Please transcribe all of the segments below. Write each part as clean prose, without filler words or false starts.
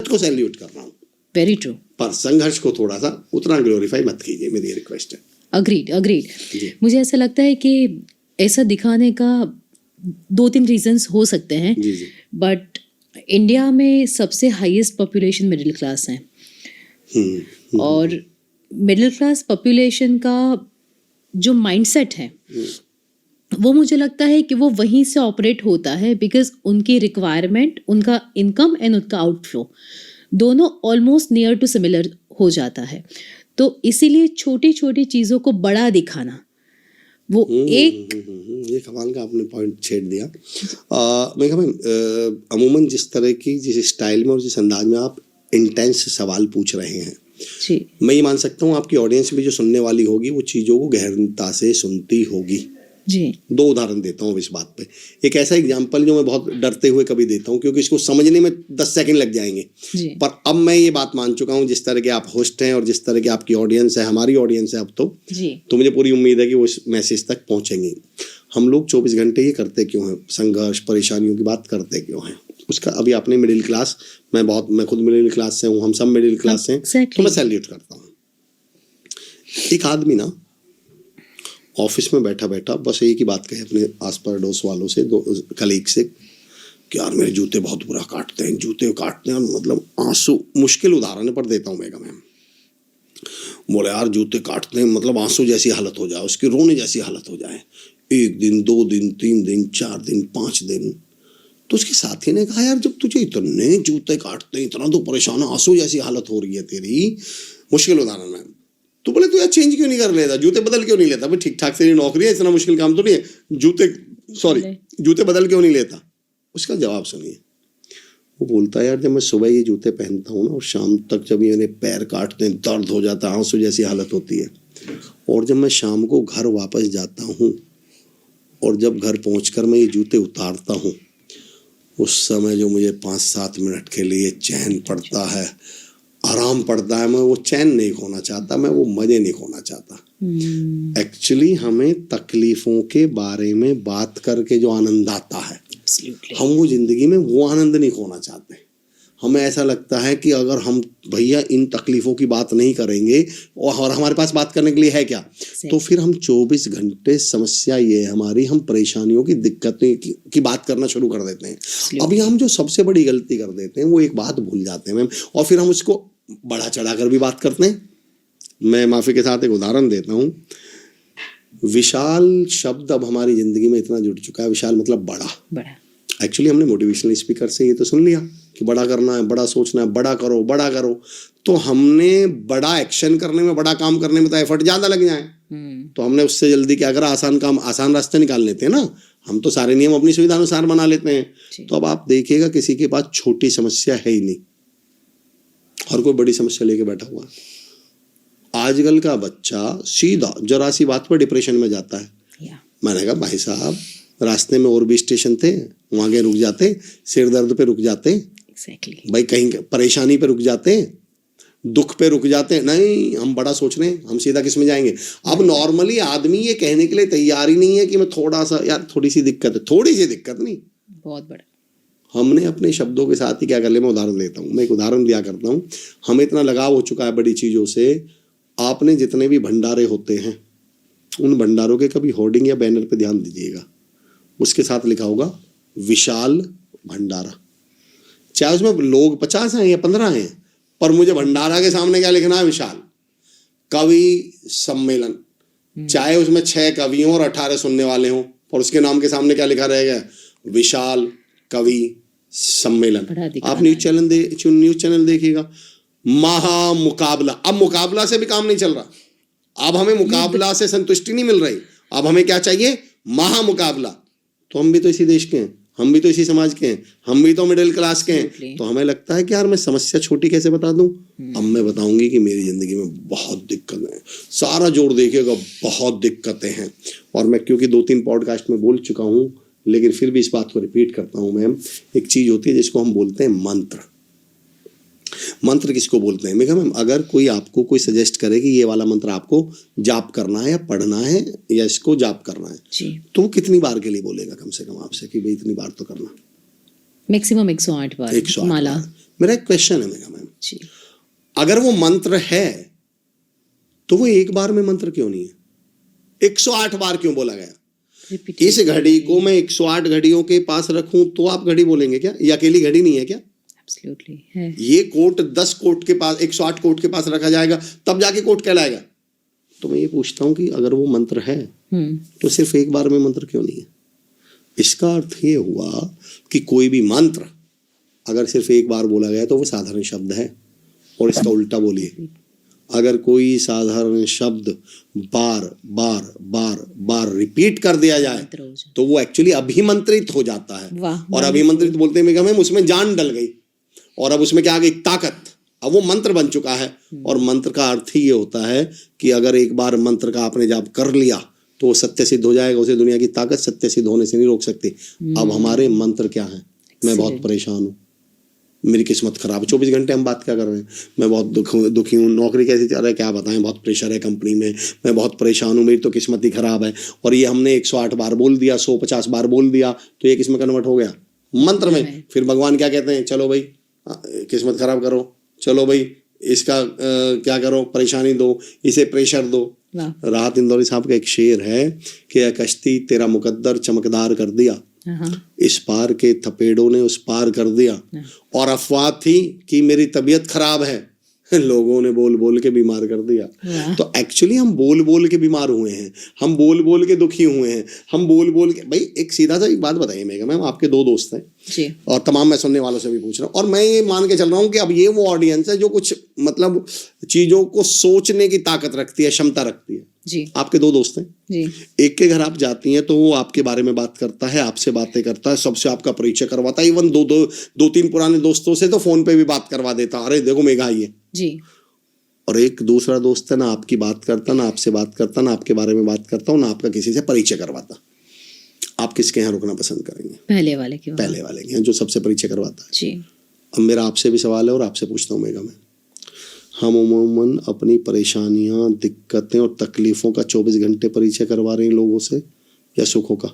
को सैल्यूट कर रहा हूँ, वेरी ट्रू, पर संघर्ष को थोड़ा सा उतना ग्लोरीफाई मत कीजिए, मेरी रिक्वेस्ट है। अग्रीड। मुझे ऐसा लगता है कि ऐसा दिखाने का 2-3 रीजंस हो सकते हैं, बट इंडिया में सबसे हाईएस्ट पॉपुलेशन मिडिल क्लास है, और मिडिल क्लास पॉपुलेशन का जो माइंडसेट है वो मुझे लगता है कि वो वहीं से ऑपरेट होता है, बिकॉज उनकी रिक्वायरमेंट, उनका इनकम एंड उनका आउटफ्लो दोनों ऑलमोस्ट नियर टू सिमिलर हो जाता है। तो इसीलिए छोटी छोटी चीज़ों को बड़ा दिखाना, वो एक ये कमाल का आपने पॉइंट छेड़ दिया। मेघा मैम, अमूमन जिस तरह की, जिस स्टाइल में और जिस अंदाज में आप इंटेंस सवाल पूछ रहे हैं जी, मैं ये मान सकता हूँ आपकी ऑडियंस भी जो सुनने वाली होगी वो चीज़ों को गहनता से सुनती होगी जी। 2 उदाहरण देता हूँ इस बात पे। एक ऐसा एग्जाम्पल जो मैं बहुत डरते हुए कभी देता हूँ, क्योंकि इसको समझने में 10 सेकंड लग जाएंगे, पर अब मैं ये बात मान चुका हूँ, जिस तरह के आप होस्ट हैं और जिस तरह की आपकी ऑडियंस है, हमारी ऑडियंस है अब तो मुझे पूरी उम्मीद है कि वो इस मैसेज तक पहुँचेंगे। हम लोग 24 घंटे ये करते क्यों हैं, संघर्ष परेशानियों की बात करते क्यों हैं? उसका अभी आपने मिडिल क्लास, मैं खुद मिडिल क्लास से हूँ, हम सब मिडिल क्लास से हैं, तो मैं सैल्यूट करता हूँ। एक आदमी ना ऑफिस में बैठा बैठा बस एक ही बात कहे अपने आस पड़ोस वालों से, 2 कलीग से, कि यार मेरे जूते बहुत बुरा काटते हैं, जूते काटते हैं, मतलब आंसू, मुश्किल उदाहरण पर देता हूँ मेगा मैम, बोले यार जूते काटते हैं, मतलब आंसू जैसी हालत हो जाए, उसकी रोने जैसी हालत हो जाए, 1 दिन 2 दिन 3 दिन 4 दिन 5 दिन। तो उसके साथी ने कहा यार जब तुझे इतने जूते काटते हैं, इतना तो परेशान, आंसू जैसी हालत हो रही है तेरी, मुश्किल उदाहरण है, तो बोले तू यार चेंज क्यों नहीं कर लेता, जूते बदल क्यों नहीं लेता, भाई ठीक ठाक से नौकरी है, इतना मुश्किल काम तो नहीं है, जूते बदल क्यों नहीं लेता? उसका जवाब सुनिए, वो बोलता है यार जब मैं सुबह ये जूते पहनता हूँ ना और शाम तक जब ये मेरे पैर काटते हैं, दर्द हो जाता है, आंसू जैसी हालत होती है, और जब मैं शाम को घर वापस जाता हूँ और जब घर पहुँचकर मैं ये जूते उतारता हूँ, उस समय जो मुझे 5-7 मिनट के लिए चैन पड़ता है, आराम पड़ता है, मैं वो चैन नहीं खोना चाहता, मैं वो मजे नहीं खोना चाहता। एक्चुअली हमें तकलीफों के बारे में बात करके जो आनंद आता है, हम वो जिंदगी में वो आनंद नहीं खोना चाहते। हमें ऐसा लगता है कि अगर हम भैया इन तकलीफों की बात नहीं करेंगे और हमारे पास बात करने के लिए है क्या, तो फिर हम 24 घंटे, समस्या ये है हमारी, हम परेशानियों की, दिक्कतें की बात करना शुरू कर देते हैं। अभी हम जो सबसे बड़ी गलती कर देते हैं वो एक बात भूल जाते हैं मैम, और फिर हम उसको बढ़ा चढ़ा कर भी बात करते हैं। मैं माफी के साथ एक उदाहरण देता हूँ। विशाल शब्द अब हमारी जिंदगी में इतना जुड़ चुका है, विशाल मतलब बड़ा। एक्चुअली हमने मोटिवेशनल स्पीकर से ये तो सुन लिया कि बड़ा करना है, बड़ा सोचना है, बड़ा करो, तो हमने बड़ा एक्शन करने में, बड़ा काम करने में तो एफर्ट ज्यादा लग जाए, तो हमने उससे जल्दी क्या करा, आसान काम, आसान रास्ते निकाल लेते हैं ना, हम तो सारे नियम अपनी सुविधा अनुसार बना लेते हैं। तो अब आप देखिएगा किसी के पास छोटी समस्या है ही नहीं, हर कोई बड़ी समस्या लेके बैठा हुआ है। आजकल का बच्चा सीधा जरा सी बात पर डिप्रेशन में जाता है। मैंने कहा भाई साहब, रास्ते में और भी स्टेशन थे, वहां के रुक जाते, सिर दर्द पे रुक जाते, भाई कहीं परेशानी पे रुक जाते, दुख पे रुक जाते, नहीं हम बड़ा सोच रहे हैं, हम सीधा किस में जाएंगे। अब नॉर्मली आदमी ये कहने के लिए तैयार ही नहीं है कि मैं थोड़ा सा, यार थोड़ी सी दिक्कत है, थोड़ी सी दिक्कत नहीं, बहुत बड़ा। हमने अपने शब्दों के साथ ही क्या कर लिया, मैं उदाहरण देता हूँ, मैं एक उदाहरण दिया करता हूँ। हमें इतना लगाव हो चुका है बड़ी चीजों से, आपने जितने भी भंडारे होते हैं उन भंडारों के कभी होर्डिंग या बैनर पे ध्यान दीजिएगा, उसके साथ लिखा होगा विशाल भंडारा, चाहे उसमें लोग 50 हैं या 15 हैं, पर मुझे भंडारा के सामने क्या लिखना है, विशाल कवि सम्मेलन, चाहे उसमें 6 कवि हों और 18 सुनने वाले हों, और उसके नाम के सामने क्या लिखा रहेगा, विशाल कवि सम्मेलन। आप न्यूज चैनल देखिएगा, महा मुकाबला। अब मुकाबला से भी काम नहीं चल रहा, अब हमें मुकाबला से संतुष्टि नहीं मिल रही, अब हमें क्या चाहिए, महा मुकाबला। तो हम भी तो इसी देश के हैं, हम भी तो इसी समाज के हैं, हम भी तो मिडिल क्लास के हैं, तो हमें लगता है कि यार मैं समस्या छोटी कैसे बता दूं। अब मैं बताऊंगी कि मेरी जिंदगी में बहुत दिक्कतें हैं, सारा जोड़ देखिएगा, बहुत दिक्कतें हैं। और मैं क्योंकि 2-3 पॉडकास्ट में बोल चुका हूं, लेकिन फिर भी इस बात को रिपीट करता हूं मैम। एक चीज होती है जिसको हम बोलते हैं मंत्र। मंत्र किसको बोलते हैं मेघा मैम? अगर कोई आपको कोई सजेस्ट करे कि ये वाला मंत्र आपको जाप करना है या पढ़ना है या इसको जाप करना है, तो वो कितनी बार के लिए बोलेगा कम से कम आपसे कि भाई इतनी बार तो करना? मैक्सिमम 108 बार 108 माला। बार। मेरा एक क्वेश्चन है मेगा मैम, जी, अगर वो मंत्र है तो वो एक बार में मंत्र क्यों नहीं है? 108 बार क्यों बोला गया? रिपीट। इस घड़ी को मैं 108 घड़ियों के पास रखूं तो आप घड़ी बोलेंगे क्या? ये अकेली घड़ी नहीं है क्या? एब्सोल्युटली है। ये कोट 10 कोट के पास, 108 कोट के पास रखा जाएगा तब जाके कोट कहलाएगा। तो मैं ये पूछता हूं कि अगर वो मंत्र है तो सिर्फ एक बार में मंत्र क्यों नहीं है? इसका अर्थ ये हुआ कि कोई भी मंत्र अगर सिर्फ एक बार बोला गया तो वो साधारण शब्द है। और इसका उल्टा बोलिए, अगर कोई साधारण शब्द बार बार बार बार रिपीट कर दिया जाए तो वो एक्चुअली अभिमंत्रित हो जाता है। और अभिमंत्रित बोलते हैं मैम उसमें जान डल गई और अब उसमें क्या आ गई? ताकत। अब वो मंत्र बन चुका है। और मंत्र का अर्थ ही ये होता है कि अगर एक बार मंत्र का आपने जाप कर लिया तो वो सत्य सिद्ध हो जाएगा। उसे दुनिया की ताकत सत्य सिद्ध होने से नहीं रोक सकती। अब हमारे मंत्र क्या है? मैं बहुत परेशान हूँ, मेरी किस्मत खराब है। 24 घंटे हम बात क्या कर रहे हैं? मैं बहुत दुखी हूँ, नौकरी कैसी चल रहा है क्या बताएं, बहुत प्रेशर है कंपनी में, मैं बहुत परेशान हूँ, मेरी तो किस्मत ही खराब है। और ये हमने 108 बार बोल दिया, 150 बार बोल दिया, तो ये किस में कन्वर्ट हो गया? मंत्र में। फिर भगवान क्या कहते हैं? चलो भाई किस्मत खराब करो, चलो भाई इसका क्या करो, परेशानी दो, इसे प्रेशर दो। राहत इंदौरी साहब का एक शेर है कि कश्ती तेरा मुकद्दर चमकदार कर दिया, इस पार के थपेड़ों ने उस पार कर दिया। और अफवाह थी कि मेरी तबीयत खराब है, लोगों ने बोल बोल के बीमार कर दिया। तो एक्चुअली हम बोल बोल के बीमार हुए हैं, हम बोल बोल के दुखी हुए हैं, हम बोल बोल के। भाई एक सीधा सा एक बात बताइए मेगा मैम, आपके 2 दोस्त हैं जी, और तमाम मैं सुनने वालों से भी पूछ रहा हूँ, और मैं ये मान के चल रहा हूँ कि अब ये वो ऑडियंस है जो कुछ मतलब चीजों को सोचने की ताकत रखती है, क्षमता रखती है जी। आपके 2 दोस्त हैं जी, एक के घर आप जाती हैं तो वो आपके बारे में बात करता है, आपसे बातें करता है, सबसे आपका परिचय करवाता है। इवन 2-3 पुराने दोस्तों से तो फोन पे भी बात करवा देता, अरे देखो मेघा आई है जी। और एक दूसरा दोस्त है ना आपकी बात करता, ना आपसे बात करता, ना आपके बारे में बात करता, ना आपका किसी से परिचय करवाता। आप किसके यहाँ रुकना पसंद करेंगे? पहले वाले के। पहले वाले के यहाँ, जो सबसे परिचय करवाता है जी। अब मेरा आपसे भी सवाल है और आपसे पूछता हूँ मेघा, मैं हम उमूमन अपनी परेशानियां, दिक्कतें और तकलीफों का 24 घंटे परिचय करवा रहे हैं लोगों से, या सुखों का?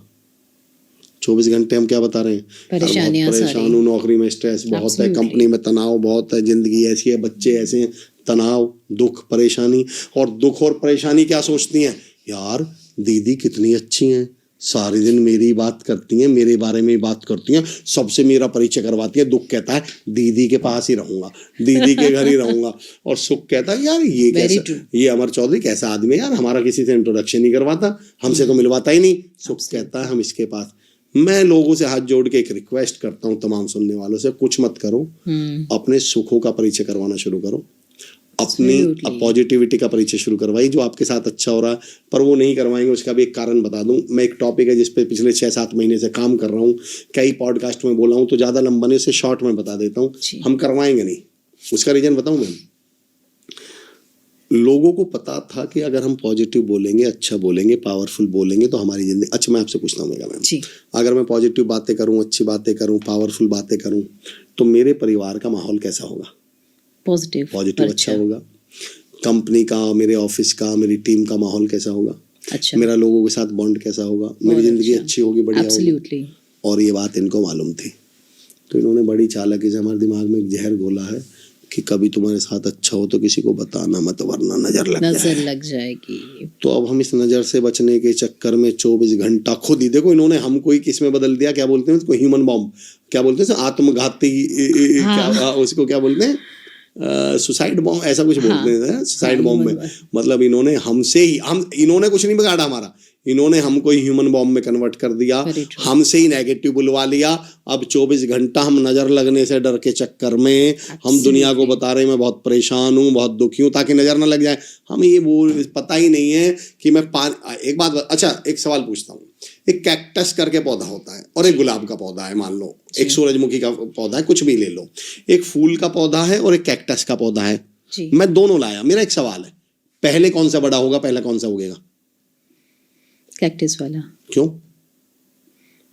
24 घंटे हम क्या बता रहे हैं? परेशानियां, परेशान हूँ, नौकरी में स्ट्रेस बहुत है, कंपनी में तनाव बहुत है, जिंदगी ऐसी है, बच्चे ऐसे हैं, तनाव, दुख, परेशानी। और दुख और परेशानी क्या सोचती हैं? यार दीदी कितनी अच्छी हैं, सारे दिन मेरी बात करती हैं, मेरे बारे में बात करती हैं, सबसे मेरा परिचय करवाती है। दुख कहता है दीदी के पास ही रहूंगा, दीदी के घर ही रहूंगा। और सुख कहता है यार ये कैसा, ये अमर चौधरी कैसा आदमी है यार, हमारा किसी से इंट्रोडक्शन नहीं करवाता, हमसे तो मिलवाता ही नहीं। सुख कहता है हम इसके पास। मैं लोगों से हाथ जोड़ के एक रिक्वेस्ट करता हूँ तमाम सुनने वालों से, कुछ मत करो, अपने सुखों का परिचय करवाना शुरू करो, अपनी पॉजिटिविटी का परिचय शुरू करवाइए, जो आपके साथ अच्छा हो रहा है। पर वो नहीं करवाएंगे उसका भी एक कारण बता दूं। मैं एक टॉपिक है जिस पे पिछले 6-7 महीने से काम कर रहा हूँ, कई पॉडकास्ट में बोला हूँ, तो ज़्यादा लंबा नहीं, उसे शॉर्ट में बता देता हूँ। हम करवाएंगे नहीं। उसका रीजन बताऊँ मैं? लोगों को पता था कि अगर हम पॉजिटिव बोलेंगे, अच्छा बोलेंगे, पावरफुल बोलेंगे तो हमारी जिंदगी। अच्छा मैं आपसे पूछता हूँ मेगा मैम, अगर मैं पॉजिटिव बातें करूँ, अच्छी बातें करूँ, पावरफुल बातें करूँ, तो मेरे परिवार का माहौल कैसा होगा? पॉजिटिव अच्छा होगा। कंपनी का, मेरे ऑफिस का, मेरी टीम का माहौल कैसा होगा? अच्छा। मेरा लोगों के साथ बॉन्ड कैसा होगा? मेरी जिंदगी अच्छी होगी, बढ़िया होगी। और ये बात इनको मालूम थी, तो इन्होंने बड़ी चालाकी से हमारे दिमाग में एक जहर घोला है कि कभी तुम्हारे साथ अच्छा हो तो किसी को बताना मत, वरना नजर लग जाएगी। तो अब हम इस नजर से बचने के चक्कर में 24 घंटा खुद ही, देखो इन्होंने हमको ही किस में बदल दिया, क्या बोलते हैं उसको, ह्यूमन बॉम्ब, क्या बोलते हैं, आत्मघाती, क्या उसको क्या बोलते हैं, सुसाइड बॉम्ब, ऐसा कुछ बोलते हैं। सुसाइड बॉम्ब में मतलब इन्होंने हमसे ही, इन्होंने कुछ नहीं बिगाड़ा हमारा, इन्होंने हमको ही ह्यूमन बॉम्ब में कन्वर्ट कर दिया, हमसे ही नेगेटिव बुलवा लिया। अब 24 घंटा हम नजर लगने से डर के चक्कर में हम दुनिया को बता रहे हैं मैं बहुत परेशान हूँ, बहुत दुखी हूँ, ताकि नजर ना लग जाए। हमें ये वो पता ही नहीं है कि मैं एक बात, अच्छा एक सवाल पूछता हूँ, एक कैक्टस करके पौधा होता है और एक गुलाब का पौधा है, मान लो एक सूरजमुखी का पौधा है, कुछ भी ले लो, एक फूल का पौधा है और एक कैक्टस का पौधा है, मैं दोनों लाया। मेरा एक सवाल है, पहले कौन सा बड़ा होगा, पहला कौन सा उगेगा? कैक्टस वाला। क्यों?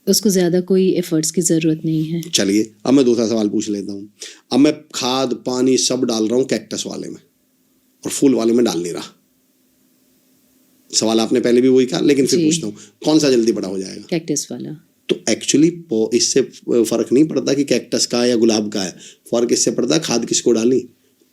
उसको ज्यादा कोई एफर्ट्स की जरूरत नहीं है। चलिए अब मैं दूसरा सवाल पूछ लेता हूँ। अब मैं खाद पानी सब डाल रहा हूँ कैक्टस वाले में और फूल वाले में डाल नहीं रहा। सवाल आपने पहले भी वही कहा, लेकिन फिर पूछता हूँ, कौन सा जल्दी बड़ा हो जाएगा? कैक्टस वाला। तो एक्चुअली इससे फर्क नहीं पड़ता कि कैक्टस का है या गुलाब का है, फर्क इससे पड़ता है खाद किसको डाली,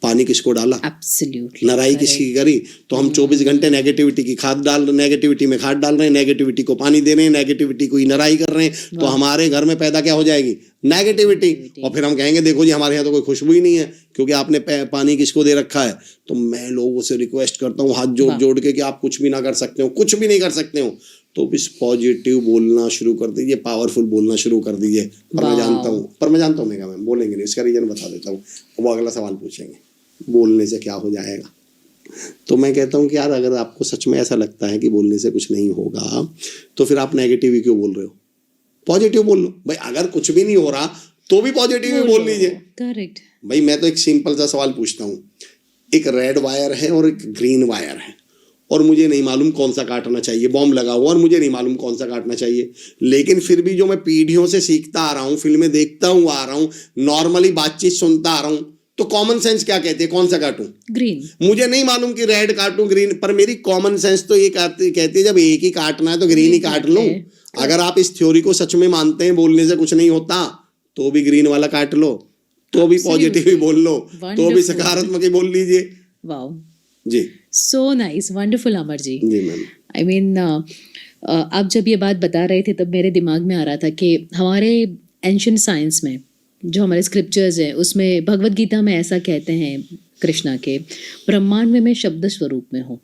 पानी किसको डाला, एब्सोल्युटली नराई किसकी करी। तो हम 24 घंटे नेगेटिविटी की खाद डाल रहे, नेगेटिविटी में खाद डाल रहे हैं, नेगेटिविटी को पानी दे रहे हैं, नेगेटिविटी को ही नराई कर रहे हैं, तो हमारे घर में पैदा क्या हो जाएगी, नेगेटिविटी। और फिर हम कहेंगे देखो जी हमारे यहाँ तो कोई खुशबू ही नहीं है क्योंकि आपने पानी किसको दे रखा है। तो मैं लोगों से रिक्वेस्ट करता हूँ हाथ जोड़ जोड़ के कि आप कुछ भी ना कर सकते हो, कुछ भी नहीं कर सकते हो, तो बस पॉजिटिव बोलना शुरू कर दीजिए, पावरफुल बोलना शुरू कर दीजिए। पर मैं जानता हूँ मेगा मैम बोलेंगे नहीं, इसका रीजन बता देता हूँ, वो अगला सवाल पूछेंगे बोलने से क्या हो जाएगा। तो मैं कहता हूँ कि यार अगर आपको सच में ऐसा लगता है कि बोलने से कुछ नहीं होगा तो फिर आप नेगेटिव ही क्यों बोल रहे हो, पॉजिटिव बोल लो भाई। अगर कुछ भी नहीं हो रहा तो भी पॉजिटिव ही बोल लीजिए। करेक्ट भाई मैं तो एक सिंपल सा सवाल पूछता हूँ, एक रेड वायर है और एक ग्रीन वायर है और मुझे नहीं मालूम कौन सा काटना चाहिए, बॉम्ब लगा हुआ और मुझे नहीं मालूम कौन सा काटना चाहिए, लेकिन फिर भी जो मैं पीढ़ियों से सीखता आ रहा हूँ, फिल्में देखता हुआ आ रहा हूँ, नॉर्मली बातचीत सुनता आ रहा हूँ, तो कॉमन सेंस क्या कहते हैं, कौन सा काटूं, ग्रीन। मुझे नहीं मालूम कि रेड काटूं ग्रीन, पर मेरी कॉमन सेंस तो ये कहती है जब एक ही काटना है तो ग्रीन ही काट लूं। अगर आप इस थ्योरी को सच में मानते हैं बोलने से कुछ नहीं होता तो भी ग्रीन वाला काट लो, तो भी पॉजिटिव ही बोल लो, तो भी सकारात्मक ही बोल लीजिए। वाओ जी, so nice, wonderful Amar ji. जी मैम। आई मीन आप जब ये बात बता रहे थे तब मेरे दिमाग में आ रहा था कि हमारे एंशिएंट साइंस में जो हमारे स्क्रिप्चर्स हैं उसमें भगवत गीता में ऐसा कहते हैं कृष्णा के ब्रह्मांड में मैं शब्द स्वरूप में हूँ।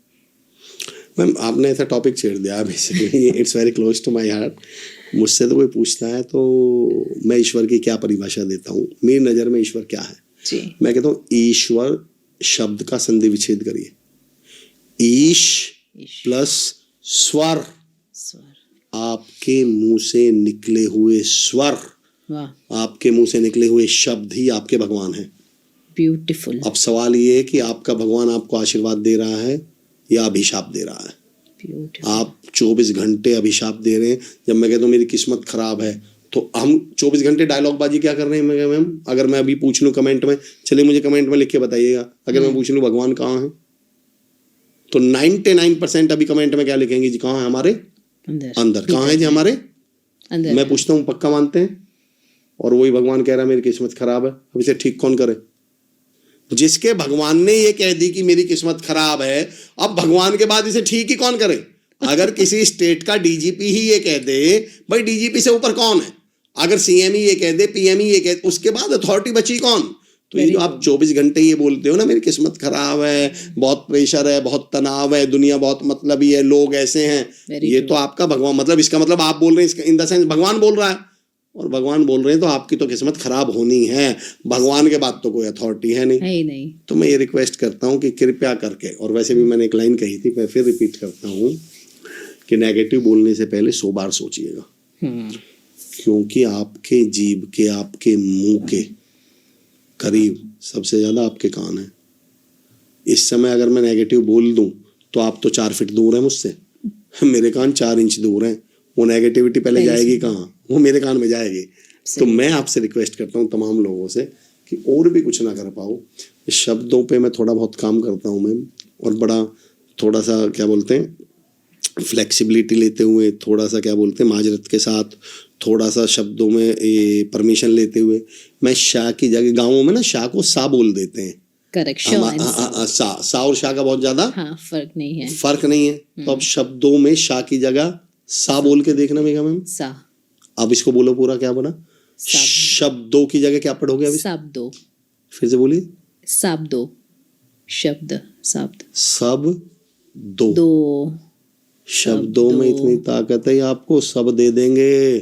मैम आपने ऐसा टॉपिक छेड़ दिया, basically it's very close to my heart. मुझसे तो कोई पूछता है तो मैं ईश्वर की क्या परिभाषा देता हूँ, मेरी नज़र में ईश्वर क्या है जी। मैं कहता हूँ ईश्वर शब्द का संधि विच्छेद करिए, ईश प्लस स्वर, आपके मुंह से निकले हुए स्वर, आपके मुंह से निकले हुए शब्द ही आपके भगवान हैं। ब्यूटीफुल। अब सवाल ये है कि आपका भगवान आपको आशीर्वाद दे रहा है या अभिशाप दे रहा है। Beautiful. आप 24 घंटे अभिशाप दे रहे हैं। जब मैं कहता हूँ मेरी किस्मत खराब है तो हम 24 घंटे डायलॉग बाजी क्या कर रहे हैं। मैं मैम अगर मैं अभी पूछ लूँ कमेंट में, चलिए मुझे कमेंट में लिख के बताइएगा, अगर मैं पूछ लूँ भगवान कहाँ है तो 99% अभी कमेंट में क्या लिखेंगे जी, कहाँ है हमारे अंदर। कहाँ है जी हमारे अंदर। मैं पूछता हूँ पक्का मानते हैं, और वही भगवान कह रहा है मेरी किस्मत खराब है। अब इसे ठीक कौन करे, जिसके भगवान ने ये कह दी कि मेरी किस्मत खराब है, अब भगवान के बाद इसे ठीक ही कौन करे। अगर किसी स्टेट का डीजीपी ही ये कह दे, भाई डीजीपी से ऊपर कौन है, अगर सीएम ही ये कह दे, पीएम ही ये कह दे, उसके बाद अथॉरिटी बची कौन। तो ये जो आप 24 घंटे ये बोलते हो ना मेरी किस्मत खराब है, बहुत प्रेशर है, बहुत तनाव है, दुनिया बहुत मतलबी है, लोग ऐसे हैं, ये तो आपका भगवान, मतलब इसका मतलब आप बोल रहे हैं इन द सेंस भगवान बोल रहा है, और भगवान बोल रहे हैं तो आपकी तो किस्मत खराब होनी है। भगवान के बाद तो कोई अथॉरिटी है नहीं। तो मैं ये रिक्वेस्ट करता हूँ कि कृपया करके, और वैसे भी मैंने एक लाइन कही थी, मैं फिर रिपीट करता हूँ कि नेगेटिव बोलने से पहले 100 बार सोचिएगा, क्योंकि आपके जीभ के, आपके मुंह के करीब सबसे ज्यादा आपके कान है। इस समय अगर मैं नेगेटिव बोल दूं तो आप तो 4 फीट दूर हैं मुझसे, मेरे कान 4 इंच दूर हैं, वो नेगेटिविटी पहले जाएगी कहाँ, वो मेरे कान में जाएगी। तो मैं आपसे रिक्वेस्ट करता हूँ तमाम लोगों से कि और भी कुछ ना कर पाओ, शब्दों पे मैं थोड़ा बहुत काम करता हूँ मैम, और बड़ा थोड़ा सा क्या बोलते हैं फ्लेक्सिबिलिटी लेते हुए, थोड़ा सा क्या बोलते हैं माजरत के साथ, थोड़ा सा शब्दों में ये परमिशन लेते हुए, मैं शाह की जगह, गाँवों में ना शाह को सा बोल देते हैं, सा और शाह का बहुत ज्यादा फर्क नहीं है। तो अब शब्दों में शाह की जगह सा बोल के देखना मेगा मैम। अब इसको बोलो पूरा, क्या बना, शब्दों की जगह क्या पढ़ोगे अभी, शब्दों, फिर से बोलिए, शब्दों, शब्द, सब दो शब्दों में इतनी ताकत है आपको सब दे देंगे।